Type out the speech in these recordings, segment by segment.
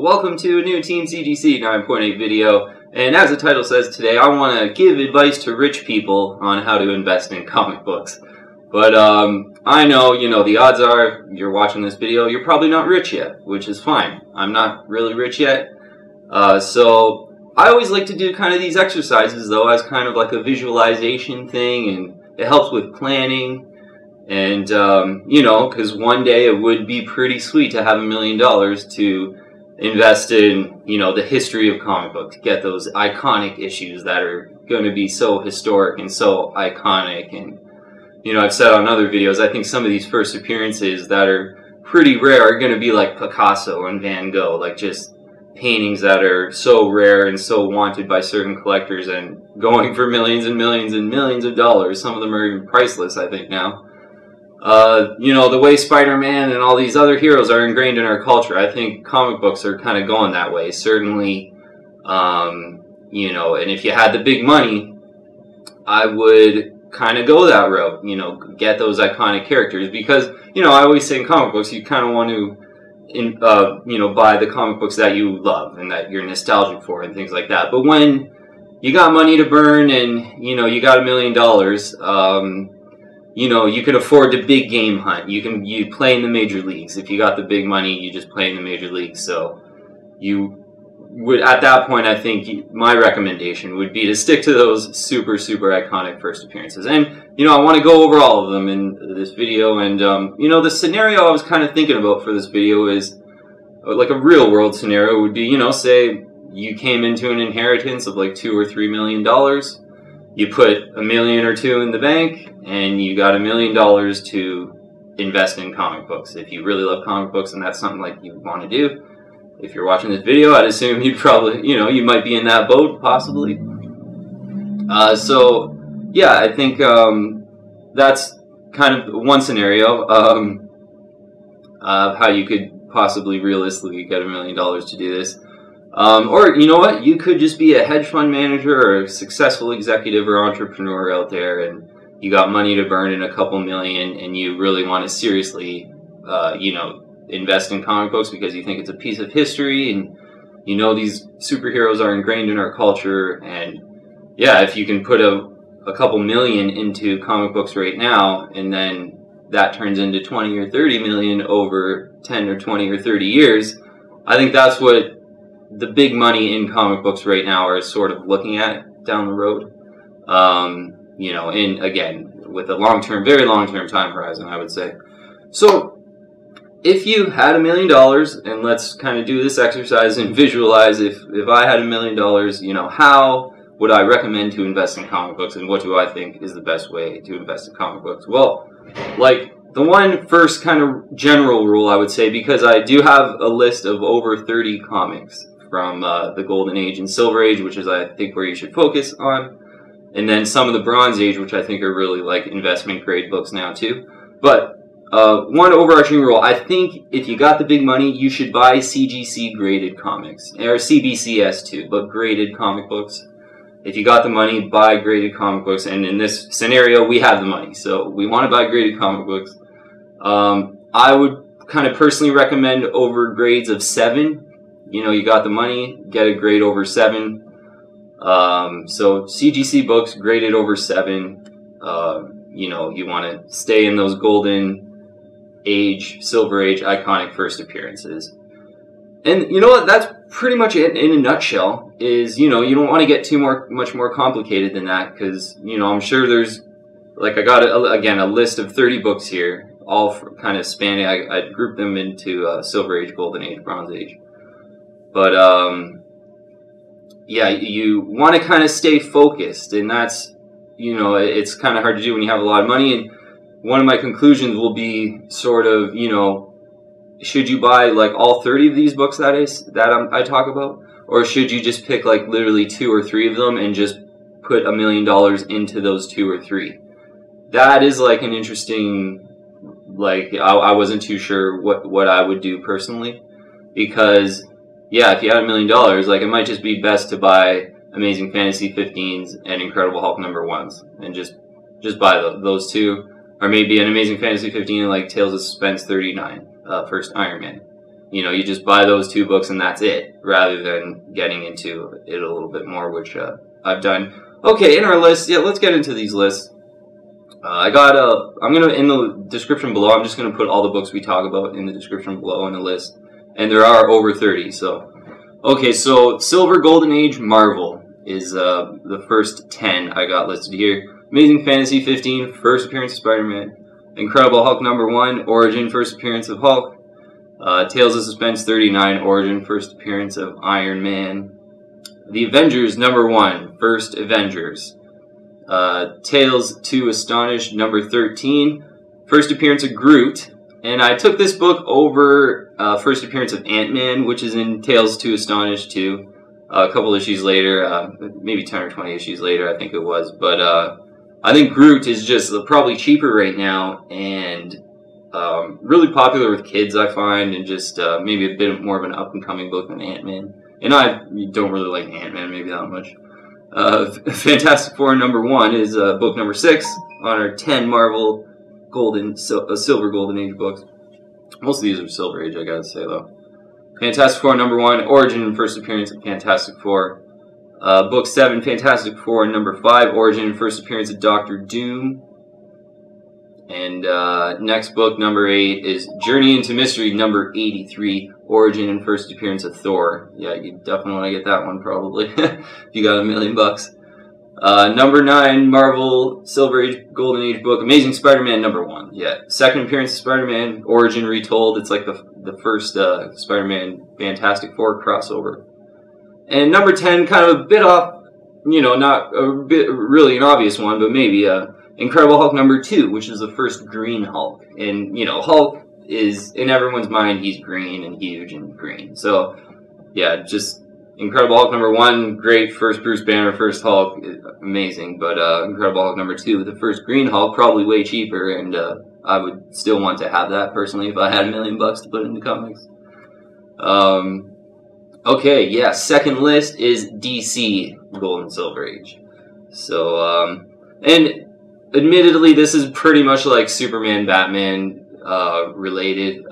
Welcome to a new Team CGC 9.8 video, and as the title says today, I want to give advice to rich people on how to invest in comic books. But I know, the odds are you're watching this video, you're probably not rich yet, which is fine. I'm not really rich yet. So I always like to do kind of these exercises though as kind of like a visualization thing, and it helps with planning. And, because one day it would be pretty sweet to have $1 million to invest in, the history of comic books, get those iconic issues that are going to be so historic and so iconic. And, I've said on other videos, I think some of these first appearances that are pretty rare are going to be like Picasso and Van Gogh, like just paintings that are so rare and so wanted by certain collectors and going for millions and millions and millions of dollars. Some of them are even priceless, I think, now. The way Spider-Man and all these other heroes are ingrained in our culture, I think comic books are kind of going that way. Certainly, and if you had the big money, I would kind of go that route, get those iconic characters. Because, I always say in comic books, you kind of want to, buy the comic books that you love and that you're nostalgic for and things like that. But when you got money to burn and, you got $1 million, you can afford the big game hunt. You play in the major leagues. If you got the big money, you just play in the major leagues. So you would, at that point, I think my recommendation would be to stick to those super, super iconic first appearances. And, I want to go over all of them in this video. And, the scenario I was kind of thinking about for this video is like a real world scenario would be, say you came into an inheritance of like $2 or $3 million. You put $1 million or $2 million in the bank, and you got $1 million to invest in comic books. If you really love comic books and that's something like you want to do, if you're watching this video, I'd assume you'd probably, you might be in that boat, possibly. So, yeah, I think that's kind of one scenario of how you could possibly realistically get $1 million to do this. Or, you know what, you could just be a hedge fund manager or a successful executive or entrepreneur out there, and you got money to burn in a couple million, and you really want to seriously, invest in comic books because you think it's a piece of history, and these superheroes are ingrained in our culture. And yeah, if you can put a couple million into comic books right now, and then that turns into 20 or 30 million over 10 or 20 or 30 years, I think that's what the big money in comic books right now are sort of looking at down the road. And again, with a long-term, very long-term time horizon, I would say. So, if you had $1 million, and let's kind of do this exercise and visualize if I had $1 million, how would I recommend to invest in comic books, and what do I think is the best way to invest in comic books? Well, like, the one first kind of general rule I would say, because I do have a list of over 30 comics from the Golden Age and Silver Age, which is, I think, where you should focus on. And then some of the Bronze Age, which I think are really like investment grade books now too. But one overarching rule, I think if you got the big money, you should buy CGC graded comics, or CBCS too, but graded comic books. If you got the money, buy graded comic books. And in this scenario, we have the money, so we want to buy graded comic books. I would kind of personally recommend over grades of 7. You got the money, get a grade over 7. So CGC books graded over 7. You want to stay in those Golden Age, Silver Age, iconic first appearances. And you know what? That's pretty much it in a nutshell. Is you don't want to get much more complicated than that, because I'm sure there's, like, I got again a list of 30 books here, all kind of spanning. I grouped them into Silver Age, Golden Age, Bronze Age. But, yeah, you want to kind of stay focused, and that's, it's kind of hard to do when you have a lot of money. And one of my conclusions will be sort of, should you buy, like, all 30 of these books that I talk about? Or should you just pick, like, literally 2 or 3 of them and just put $1 million into those 2 or 3? That is, like, an interesting, like, I wasn't too sure what I would do personally, because yeah, if you had $1 million, like, it might just be best to buy Amazing Fantasy 15s and Incredible Hulk #1s, and just buy those 2, or maybe an Amazing Fantasy 15 and like Tales of Suspense 39, first Iron Man. you know, you just buy those 2 books and that's it, rather than getting into it a little bit more, which I've done. Okay, in our list, yeah, let's get into these lists. I'm gonna, in the description below, I'm just gonna put all the books we talk about in the description below in the list, and there are over 30. So, okay, so Silver Golden Age Marvel is the first 10 I got listed here. Amazing Fantasy 15, first appearance of Spider-Man. Incredible Hulk #1, origin, first appearance of Hulk. Tales of Suspense 39, origin, first appearance of Iron Man. The Avengers #1, first Avengers. Tales to Astonish #13, first appearance of Groot. And I took this book over first appearance of Ant-Man, which is in Tales to Astonish too. A couple issues later, maybe 10 or 20 issues later, I think it was. But I think Groot is just probably cheaper right now, and really popular with kids, I find, and just maybe a bit more of an up-and-coming book than Ant-Man. And I don't really like Ant-Man, maybe that much. Fantastic Four #1 is book #6 on our 10 Marvel Silver Golden Age books. Most of these are Silver Age, I gotta say, though. Fantastic Four #1, origin and first appearance of Fantastic Four. Book 7, Fantastic Four #5, origin and first appearance of Doctor Doom. And next book, #8, is Journey into Mystery #83, origin and first appearance of Thor. Yeah, you definitely want to get that one, probably, if you got $1 million bucks. #9, Marvel Silver Age Golden Age book, Amazing Spider-Man #1. Yeah, second appearance of Spider-Man, origin retold. It's like the first Spider-Man Fantastic Four crossover. And #10, kind of a bit off, you know, not a bit really an obvious one, but maybe Incredible Hulk #2, which is the first green Hulk. And, you know, Hulk is, in everyone's mind, he's green and huge and green. So, yeah, just Incredible Hulk #1, great. First Bruce Banner, first Hulk, amazing. But Incredible Hulk #2, the first green Hulk, probably way cheaper. And I would still want to have that, personally, if I had $1 million bucks to put into comics. Okay, yeah, second list is DC Golden Silver Age. So, and admittedly, this is pretty much like Superman, Batman related.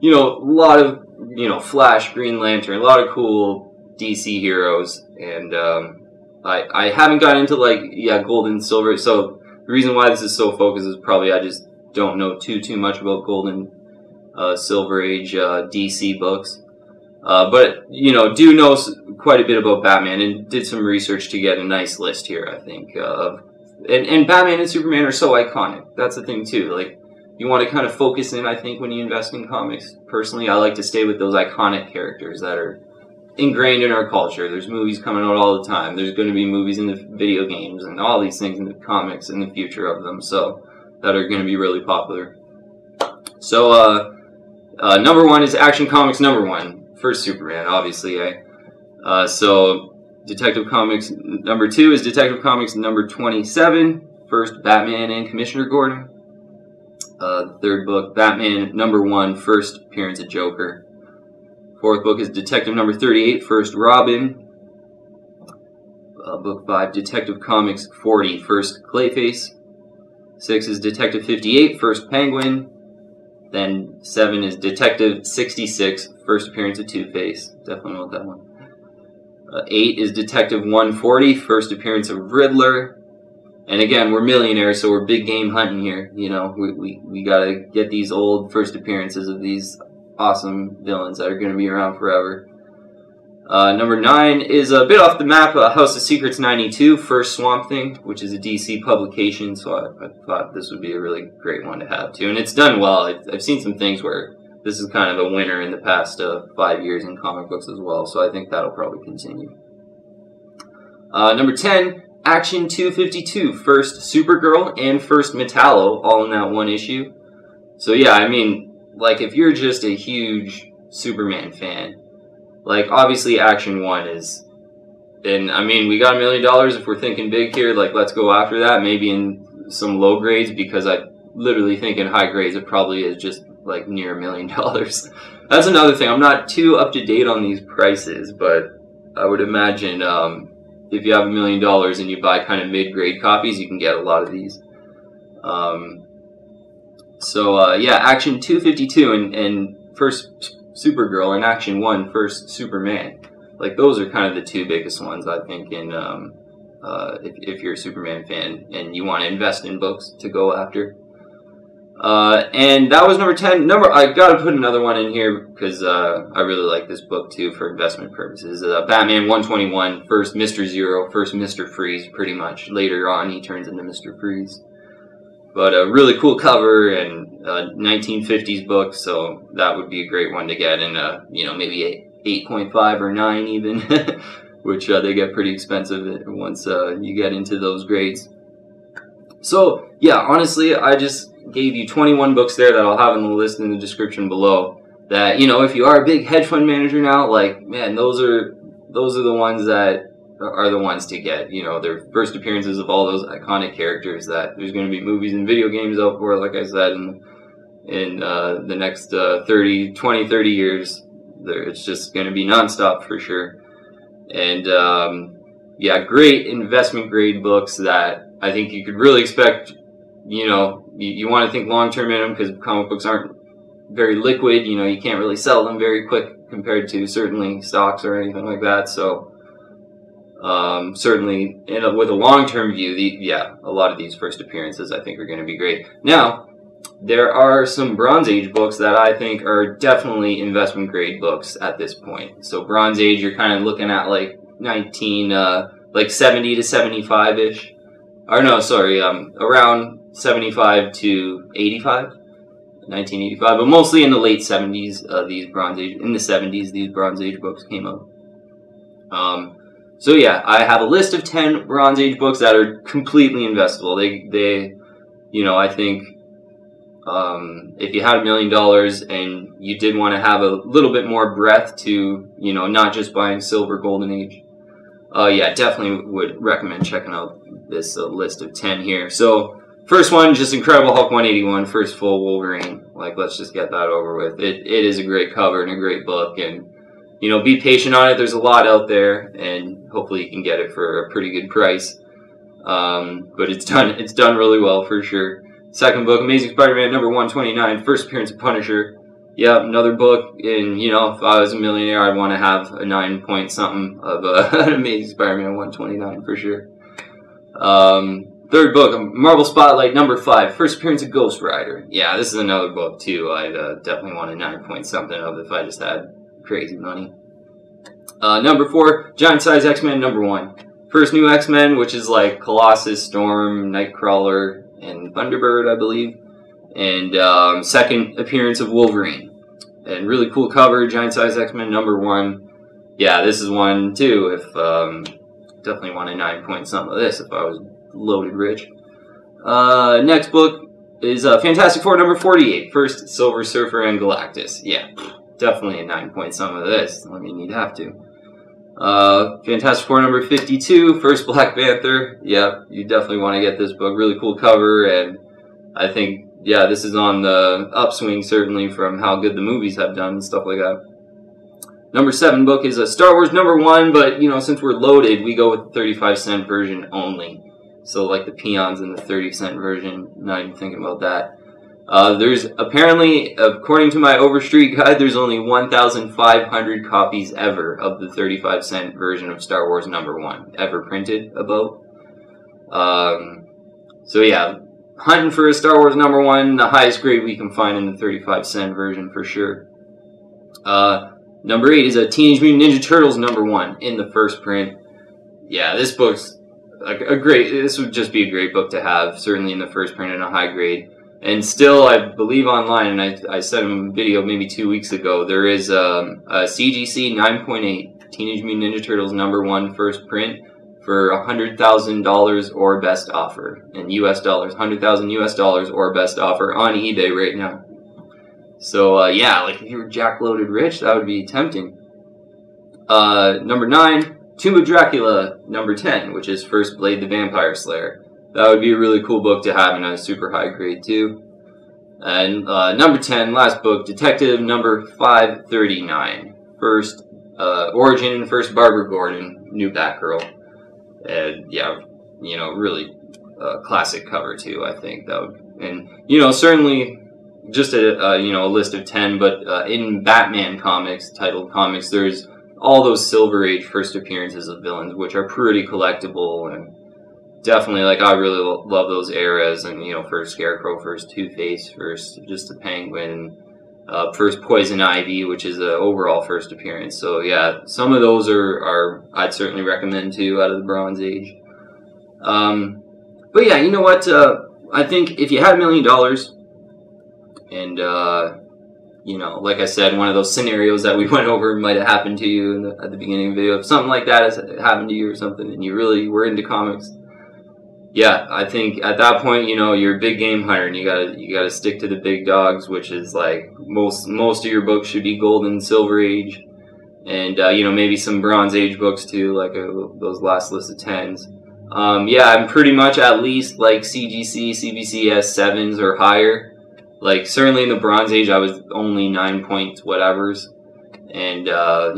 You know, a lot of, you know, Flash, Green Lantern, a lot of cool DC heroes. And I haven't gotten into, like, yeah, Gold and Silver. So the reason why this is so focused is probably I just don't know too much about Golden Silver Age DC books. But, you know, do know quite a bit about Batman and did some research to get a nice list here, I think. And Batman and Superman are so iconic. That's the thing, too. Like, you want to kind of focus in, I think, when you invest in comics. Personally, I like to stay with those iconic characters that are ingrained in our culture. There's movies coming out all the time. There's going to be movies in the video games and all these things in the comics in the future of them, so that are going to be really popular. So, #1 is Action Comics #1. First Superman, obviously, eh? So, Detective Comics #2 is Detective Comics #27. First Batman and Commissioner Gordon. The third book, Batman #1, first appearance of Joker. Fourth book is Detective #38, first Robin. Book 5, Detective Comics 40, first Clayface. 6 is Detective 58, first Penguin. Then 7 is Detective 66, first appearance of Two-Face. Definitely want that one. 8 is Detective 140, first appearance of Riddler. And again, we're millionaires, so we're big game hunting here. You know, we gotta get these old first appearances of these awesome villains that are gonna be around forever. #9 is a bit off the map, House of Secrets 92, first Swamp Thing, which is a DC publication, so I thought this would be a really great one to have too. And it's done well. I've seen some things where this is kind of a winner in the past 5 years in comic books as well, so I think that'll probably continue. #10, Action 252, first Supergirl and first Metallo, all in that one issue. So yeah, I mean, like, if you're just a huge Superman fan, like, obviously Action 1 is, and I mean, we got $1 million if we're thinking big here, like, let's go after that, maybe in some low grades, because I literally think in high grades it probably is just, like, near $1 million. That's another thing, I'm not too up to date on these prices, but I would imagine, if you have $1 million and you buy kind of mid-grade copies, you can get a lot of these. Yeah, Action 252 and first Supergirl and Action 1 first Superman. Like, those are kind of the two biggest ones, I think, in if you're a Superman fan and you want to invest in books to go after. And that was number 10. I gotta put another one in here because I really like this book too for investment purposes. Batman 121, first Mr. Zero, first Mr. Freeze, pretty much. Later on, he turns into Mr. Freeze. But a really cool cover and 1950s book, so that would be a great one to get in, you know, maybe 8.5 or 9 even, which they get pretty expensive once you get into those grades. So, yeah, honestly, I just gave you 21 books there that I'll have in the list in the description below. That, you know, if you are a big hedge fund manager now, like, man, those are the ones that are the ones to get. You know, their first appearances of all those iconic characters that there's going to be movies and video games out for, like I said, in the next 30 years. It's just going to be nonstop for sure. And, yeah, great investment grade books that I think you could really expect. You know, you want to think long-term in them because comic books aren't very liquid. You know, you can't really sell them very quick compared to certainly stocks or anything like that. So, certainly, with a long-term view, a lot of these first appearances I think are going to be great. Now, there are some Bronze Age books that I think are definitely investment grade books at this point. So, Bronze Age, you're kind of looking at like 70 to 75-ish. Or no, sorry, around 75 to 85, 1985, but mostly in the late 70s, these Bronze Age, in the 70s, these Bronze Age books came out. So yeah, I have a list of 10 Bronze Age books that are completely investable. They, you know, I think, if you had $1 million and you did want to have a little bit more breadth to, you know, not just buying silver, golden age, yeah, definitely would recommend checking out this list of 10 here. So, first one, just Incredible Hulk 181, first full Wolverine. Like, let's just get that over with. It is a great cover and a great book, and, you know, be patient on it. There's a lot out there, and hopefully you can get it for a pretty good price. But it's done really well for sure. Second book, Amazing Spider-Man number 129, first appearance of Punisher. Yeah, another book, and, you know, if I was a millionaire, I'd want to have a 9-point-something of Amazing Spider-Man 129 for sure. Third book, Marvel Spotlight number 5, first appearance of Ghost Rider. Yeah, this is another book too I'd definitely want a 9-point-something of if I just had crazy money. Number 4, Giant Size X-Men number 1. First new X-Men, which is like Colossus, Storm, Nightcrawler, and Thunderbird, I believe. And second appearance of Wolverine. And really cool cover, Giant Size X-Men number 1. Yeah, this is one too, if definitely want a 9-point-something of this if I was loaded rich. Next book is Fantastic Four number 48, first Silver Surfer and Galactus. Yeah, definitely a 9-point-something of this. I mean, you'd have to. Fantastic Four number 52, first Black Panther. Yeah, you definitely want to get this book. Really cool cover, and I think, yeah, this is on the upswing, certainly, from how good the movies have done and stuff like that. Number 7 book is Star Wars number 1, but, you know, since we're loaded, we go with the 35-cent version only. So, like the peons in the 30-cent version, not even thinking about that. There's apparently, according to my Overstreet guide, there's only 1,500 copies ever of the 35-cent version of Star Wars number 1 ever printed about. So yeah, hunting for a Star Wars number 1, the highest grade we can find in the 35-cent version for sure. Number 8 is Teenage Mutant Ninja Turtles number 1 in the first print. Yeah, this book's this would just be a great book to have, certainly in the first print in a high grade. And still, I believe online, and I sent him a video maybe 2 weeks ago, there is a CGC 9.8 Teenage Mutant Ninja Turtles number 1 first print for $100,000 or best offer in US dollars, $100,000 US dollars or best offer on eBay right now. So yeah, like if you were jack loaded rich, that would be tempting. Number 9, Tomb of Dracula number 10, which is first Blade the Vampire Slayer. That would be a really cool book to have in a super high grade too. And number 10, last book, Detective number 539. First Origin, first Barbara Gordon, new Batgirl. And yeah, you know, really classic cover too, I think. That would, and you know, certainly just a you know, a list of 10, but in Batman comics, titled comics, there's all those Silver Age first appearances of villains, which are pretty collectible, and definitely, like, I really love those eras. And, you know, first Scarecrow, first Two-Face, first just the Penguin, first Poison Ivy, which is a overall first appearance. So yeah, some of those are I'd certainly recommend too, out of the Bronze Age. But yeah, you know what? I think if you had $1 million, and you know, like I said, one of those scenarios that we went over might have happened to you at the beginning of the video. If something like that has happened to you or something, and you really were into comics, yeah, I think at that point, you know, you're a big game hunter, and you gotta stick to the big dogs, which is like most of your books should be Gold and Silver Age, and you know, maybe some Bronze Age books too, like those last list of 10s. Yeah, I'm pretty much at least like CGC, CBCS 7s or higher. Like, certainly in the Bronze Age, I was only 9 point whatevers. And,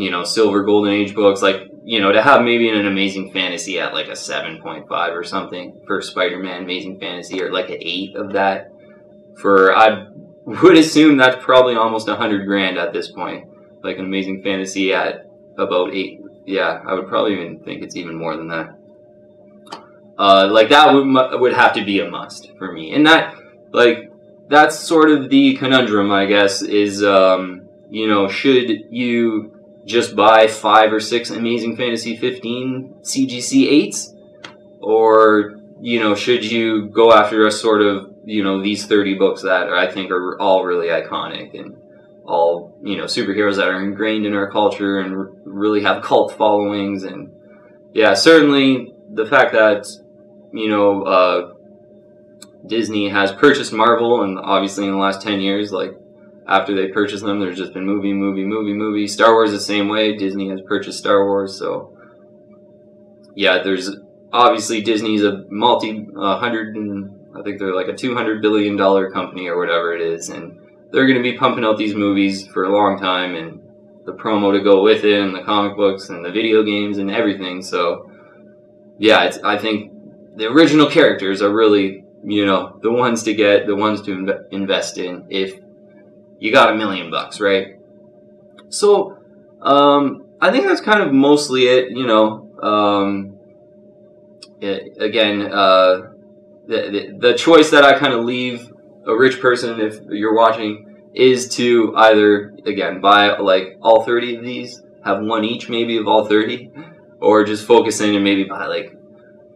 you know, Silver, Golden Age books, like, you know, to have maybe an Amazing Fantasy at like a 7.5 or something for Spider-Man Amazing Fantasy, or like an 8 of that, I would assume that's probably almost 100 grand at this point. Like an Amazing Fantasy at about 8. Yeah, I would probably even think it's even more than that. Like, that would have to be a must for me. And that, like, that's sort of the conundrum, I guess, is, you know, should you just buy 5 or 6 Amazing Fantasy 15 CGC 8s? Or, you know, should you go after a sort of, you know, these 30 books that I think are all really iconic, and all, you know, superheroes that are ingrained in our culture and really have cult followings? And yeah, certainly the fact that, you know, Disney has purchased Marvel, and obviously in the last 10 years, like, after they purchased them, there's just been movie. Star Wars the same way. Disney has purchased Star Wars, so yeah, there's obviously Disney's a I think they're like a $200 billion company or whatever it is, and they're going to be pumping out these movies for a long time, and the promo to go with it, and the comic books, and the video games, and everything. So yeah, I think the original characters are really, you know, the ones to get, the ones to invest in if you got $1 million, right? So, I think that's kind of mostly it, you know. Again, the choice that I kind of leave a rich person, if you're watching, is to either, again, buy like all 30 of these, have one each maybe of all 30, or just focus in and maybe buy like,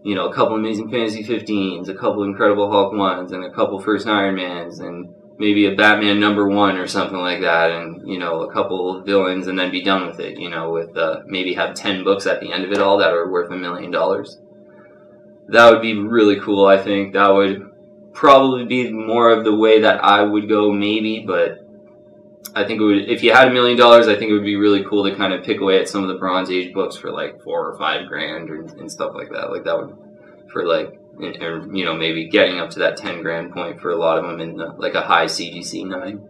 you know, a couple Amazing Fantasy 15s, a couple Incredible Hulk 1s, and a couple First Iron Mans, and maybe a Batman #1 or something like that, and, you know, a couple villains, and then be done with it, you know, with maybe have 10 books at the end of it all that are worth $1 million. That would be really cool, I think. That would probably be more of the way that I would go, maybe, but I think it would, if you had $1 million, I think it would be really cool to kind of pick away at some of the Bronze Age books for like 4 or 5 grand and stuff like that. Like, that would, for like, or, you know, maybe getting up to that 10 grand point for a lot of them in like a high CGC 9.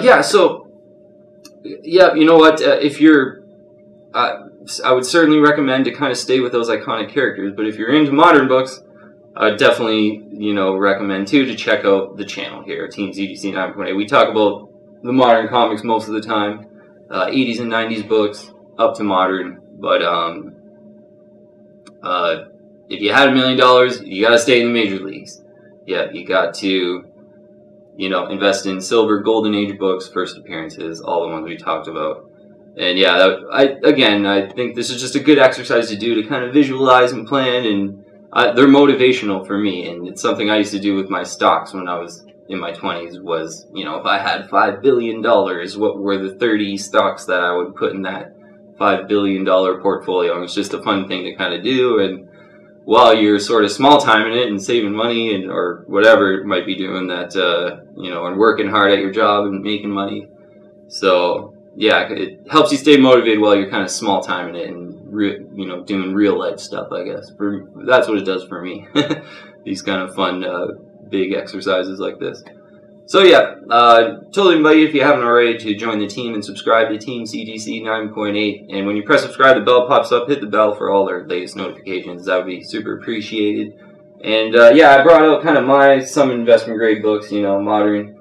Yeah, so, yeah, you know what, if you're, I would certainly recommend to kind of stay with those iconic characters, but if you're into modern books, I would definitely, you know, recommend too to check out the channel here, Team CGC 9.8. We talk about the modern comics most of the time, 80s and 90s books, up to modern, but, if you had $1 million, you gotta stay in the major leagues. Yeah, you got to, you know, invest in Silver, Golden Age books, first appearances, all the ones we talked about. And yeah, I think this is just a good exercise to do to kind of visualize and plan, and they're motivational for me, and it's something I used to do with my stocks when I was in my 20s was, you know, if I had $5 billion, what were the 30 stocks that I would put in that $5 billion portfolio? And it's just a fun thing to kind of do, and while you're sort of small timing it and saving money, and or whatever it might be doing that, you know, and working hard at your job and making money. So yeah, it helps you stay motivated while you're kind of small timing it and you know, doing real life stuff, I guess. That's what it does for me. These kind of fun, big exercises like this. So yeah, totally invite you, if you haven't already, to join the team and subscribe to Team CGC 9.8. And when you press subscribe, the bell pops up. Hit the bell for all their latest notifications. That would be super appreciated. And yeah, I brought out kind of some investment grade books, you know, modern,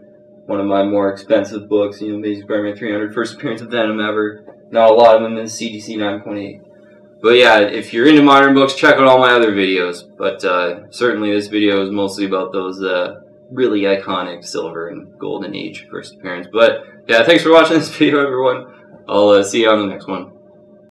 one of my more expensive books, you know, Amazing Spider-Man 300, first appearance of Venom ever. Not a lot of them in CGC 9.8. But yeah, if you're into modern books, check out all my other videos. But certainly this video is mostly about those really iconic Silver and Golden Age first appearance. But yeah, thanks for watching this video, everyone. I'll see you on the next one.